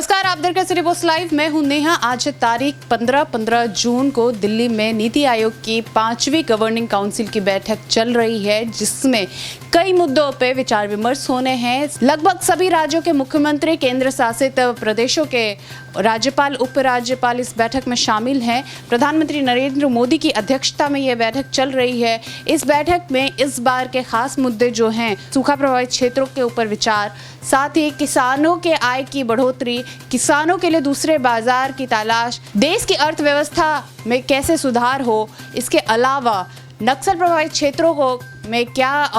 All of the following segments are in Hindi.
नमस्कार, आप देख रहे सिटी पोस्ट लाइव। मैं हूं नेहा। आज है तारीख 15 जून को दिल्ली में नीति आयोग की 5वीं गवर्निंग काउंसिल की बैठक चल रही है, जिसमें कई मुद्दों पे विचार विमर्श होने हैं। लगभग सभी राज्यों के मुख्यमंत्री, केंद्र शासित प्रदेशों के राज्यपाल, उपराज्यपाल इस बैठक में शामिल हैं। प्रधानमंत्री नरेंद्र मोदी की अध्यक्षता में यह बैठक चल रही है। इस बैठक में इस बार के खास मुद्दे जो हैं, सूखा प्रभावित क्षेत्रों के ऊपर विचार, साथ ही किसानों के आय की बढ़ोतरी, किसानों के लिए दूसरे बाजार की तलाश, देश की अर्थव्यवस्था में कैसे सुधार हो, इसके अलावा नक्सल प्रभावित क्षेत्रों को में क्या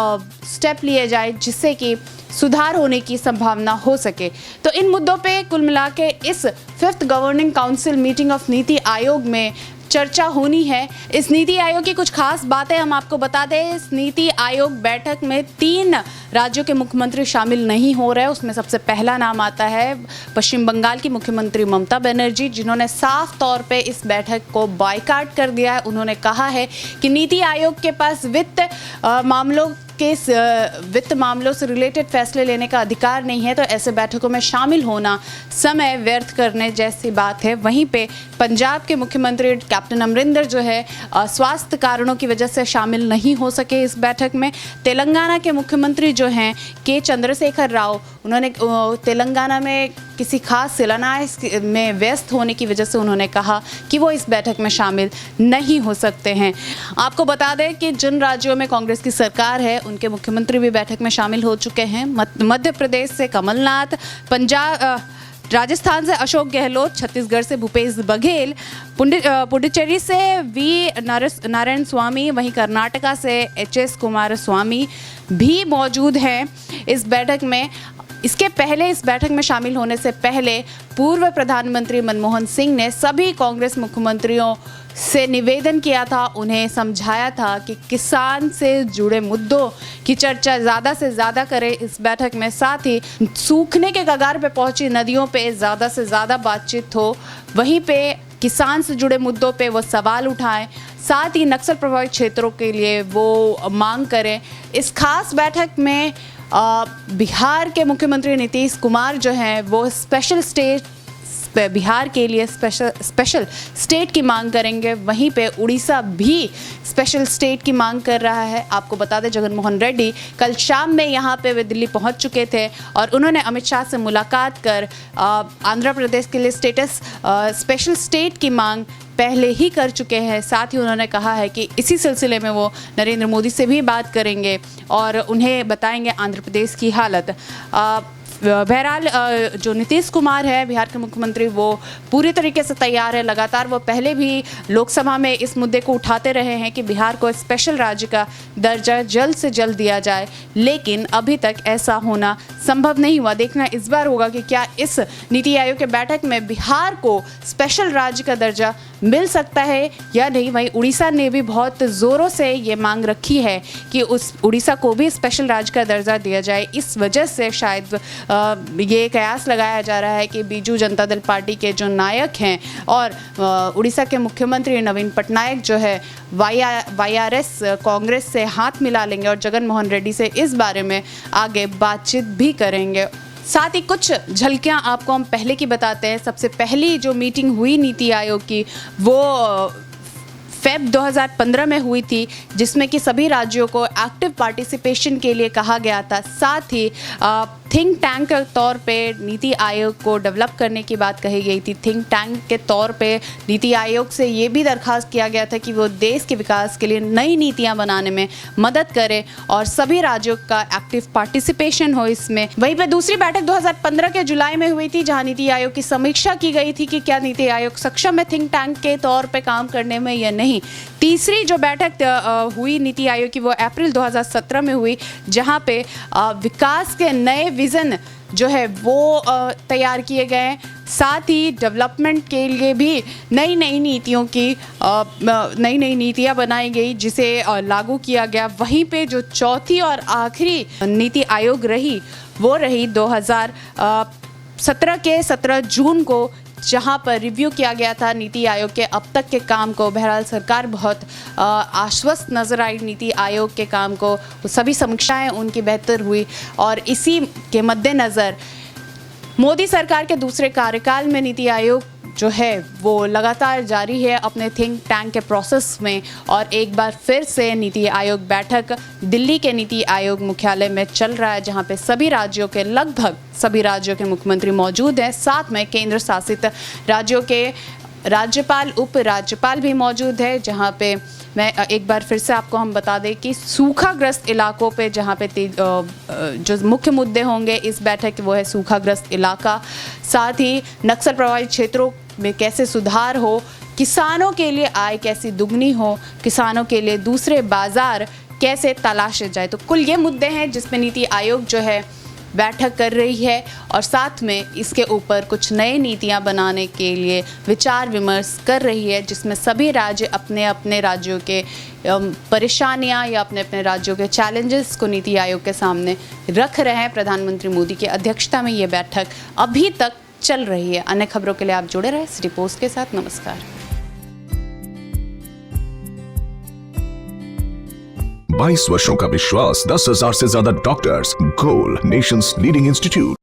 स्टेप लिए जाए जिससे कि सुधार होने की संभावना हो सके। तो इन मुद्दों पे कुल मिला के इस 5th governing council meeting of NITI Aayog में चर्चा होनी है। इस नीति आयोग की कुछ खास बातें हम आपको बता दें। इस नीति आयोग बैठक में 3 राज्यों के मुख्यमंत्री शामिल नहीं हो रहे। उसमें सबसे पहला नाम आता है पश्चिम बंगाल की मुख्यमंत्री ममता बनर्जी, जिन्होंने साफ तौर पे इस बैठक को बायकॉट कर दिया है। उन्होंने कहा है कि नीति आयोग के पास वित्त मामलों से रिलेटेड फैसले लेने का अधिकार नहीं है, तो ऐसे बैठकों में शामिल होना समय व्यर्थ करने जैसी बात है। वहीं पे पंजाब के मुख्यमंत्री कैप्टन अमरिंदर जो है स्वास्थ्य कारणों की वजह से शामिल नहीं हो सके इस बैठक में। तेलंगाना के मुख्यमंत्री जो हैं के चंद्रशेखर राव, उन्होंने तेलंगाना में किसी खास शिलान्यास में व्यस्त होने की वजह से उन्होंने कहा कि वो इस बैठक में शामिल नहीं हो सकते हैं। आपको बता दें कि जिन राज्यों में कांग्रेस की सरकार है, उनके मुख्यमंत्री भी बैठक में शामिल हो चुके हैं। मध्य प्रदेश से कमलनाथ, राजस्थान से अशोक गहलोत, छत्तीसगढ़ से भूपेश बघेल, पुडुचेरी से वी नारायण स्वामी, वहीं कर्नाटका से एच.एस. कुमारस्वामी भी मौजूद हैं इस बैठक में। इसके पहले इस बैठक में शामिल होने से पहले पूर्व प्रधानमंत्री मनमोहन सिंह ने सभी कांग्रेस मुख्यमंत्रियों से निवेदन किया था, उन्हें समझाया था कि किसान से जुड़े मुद्दों की चर्चा ज़्यादा से ज़्यादा करें इस बैठक में। साथ ही सूखने के कगार पे पहुंची नदियों पे ज़्यादा से ज़्यादा बातचीत हो, वहीं पे किसान से जुड़े मुद्दों पे वो सवाल उठाएं, साथ ही नक्सल प्रभावित क्षेत्रों के लिए वो मांग करें। इस खास बैठक में बिहार के मुख्यमंत्री नीतीश कुमार जो हैं वो बिहार के लिए स्पेशल स्टेट की मांग करेंगे। वहीं पे उड़ीसा भी स्पेशल स्टेट की मांग कर रहा है। आपको बता दें, जगनमोहन रेड्डी कल शाम में यहाँ पे वे दिल्ली पहुँच चुके थे और उन्होंने अमित शाह से मुलाकात कर आंध्र प्रदेश के लिए स्पेशल स्टेट की मांग पहले ही कर चुके हैं। साथ ही उन्होंने कहा है कि इसी सिलसिले में वो नरेंद्र मोदी से भी बात करेंगे और उन्हें बताएंगे आंध्र प्रदेश की हालत। बहरहाल जो नीतीश कुमार है बिहार के मुख्यमंत्री, वो पूरी तरीके से तैयार है। लगातार वो पहले भी लोकसभा में इस मुद्दे को उठाते रहे हैं कि बिहार को स्पेशल राज्य का दर्जा जल्द से जल्द दिया जाए, लेकिन अभी तक ऐसा होना संभव नहीं हुआ। देखना इस बार होगा कि क्या इस नीति आयोग के बैठक में बिहार को स्पेशल राज्य का दर्जा मिल सकता है या नहीं। वहीं उड़ीसा ने भी बहुत ज़ोरों से ये मांग रखी है कि उस उड़ीसा को भी स्पेशल राज्य का दर्जा दिया जाए। इस वजह से शायद ये कयास लगाया जा रहा है कि बीजू जनता दल पार्टी के जो नायक हैं और उड़ीसा के मुख्यमंत्री नवीन पटनायक जो है वाईआरएस कांग्रेस से हाथ मिला लेंगे और जगनमोहन रेड्डी से इस बारे में आगे बातचीत भी करेंगे। साथ ही कुछ झलकियां आपको हम पहले की बताते हैं। सबसे पहली जो मीटिंग हुई नीति आयोग की, वो फेब 2015 में हुई थी, जिसमें कि सभी राज्यों को एक्टिव पार्टिसिपेशन के लिए कहा गया था। साथ ही थिंक टैंक के तौर पे नीति आयोग को डेवलप करने की बात कही गई थी। थिंक टैंक के तौर पे नीति आयोग से ये भी दरखास्त किया गया था कि वो देश के विकास के लिए नई नीतियां बनाने में मदद करे और सभी राज्यों का एक्टिव पार्टिसिपेशन हो इसमें। वहीं पे दूसरी बैठक 2015 के जुलाई में हुई थी, जहां नीति आयोग की समीक्षा की गई थी कि क्या नीति आयोग सक्षम है थिंक टैंक के तौर पे काम करने में या नहीं। तीसरी जो बैठक हुई नीति आयोग की, वो अप्रैल 2017 में हुई, जहां पे विकास के नए विजन जो है वो तैयार किए गए। साथ ही डेवलपमेंट के लिए भी नई नई नीतियां बनाई गई, जिसे लागू किया गया। वहीं पे जो चौथी और आखिरी नीति आयोग रही, वो रही 2017 के 17 जून को, जहां पर रिव्यू किया गया था नीति आयोग के अब तक के काम को। बहरहाल सरकार बहुत आश्वस्त नजर आई नीति आयोग के काम को, सभी समीक्षाएं उनकी बेहतर हुई और इसी के मद्देनज़र मोदी सरकार के दूसरे कार्यकाल में नीति आयोग जो है वो लगातार जारी है अपने थिंक टैंक के प्रोसेस में, और एक बार फिर से नीति आयोग बैठक दिल्ली के नीति आयोग मुख्यालय में चल रहा है, जहां पे सभी राज्यों के लगभग सभी राज्यों के मुख्यमंत्री मौजूद हैं। साथ में केंद्र शासित राज्यों के राज्यपाल उप राज्यपाल भी मौजूद है, जहां पे मैं एक बार फिर से आपको हम बता दें कि सूखाग्रस्त इलाकों पे जहां पे जो मुख्य मुद्दे होंगे इस बैठक वो है सूखाग्रस्त इलाका, साथ ही नक्सल प्रभावित क्षेत्रों में कैसे सुधार हो, किसानों के लिए आय कैसी दुगनी हो, किसानों के लिए दूसरे बाजार कैसे तलाशे जाए। तो कुल ये मुद्दे हैं जिसमें नीति आयोग जो है बैठक कर रही है, और साथ में इसके ऊपर कुछ नए नीतियां बनाने के लिए विचार विमर्श कर रही है, जिसमें सभी राज्य अपने अपने राज्यों के परेशानियां या अपने अपने राज्यों के चैलेंजेस को नीति आयोग के सामने रख रहे हैं। प्रधानमंत्री मोदी की अध्यक्षता में ये बैठक अभी तक चल रही है। अन्य खबरों के लिए आप जुड़े रहे सिटी पोस्ट के साथ। नमस्कार। 22 वर्षों का विश्वास, 10,000 से ज्यादा डॉक्टर्स, गोल नेशंस लीडिंग इंस्टीट्यूट।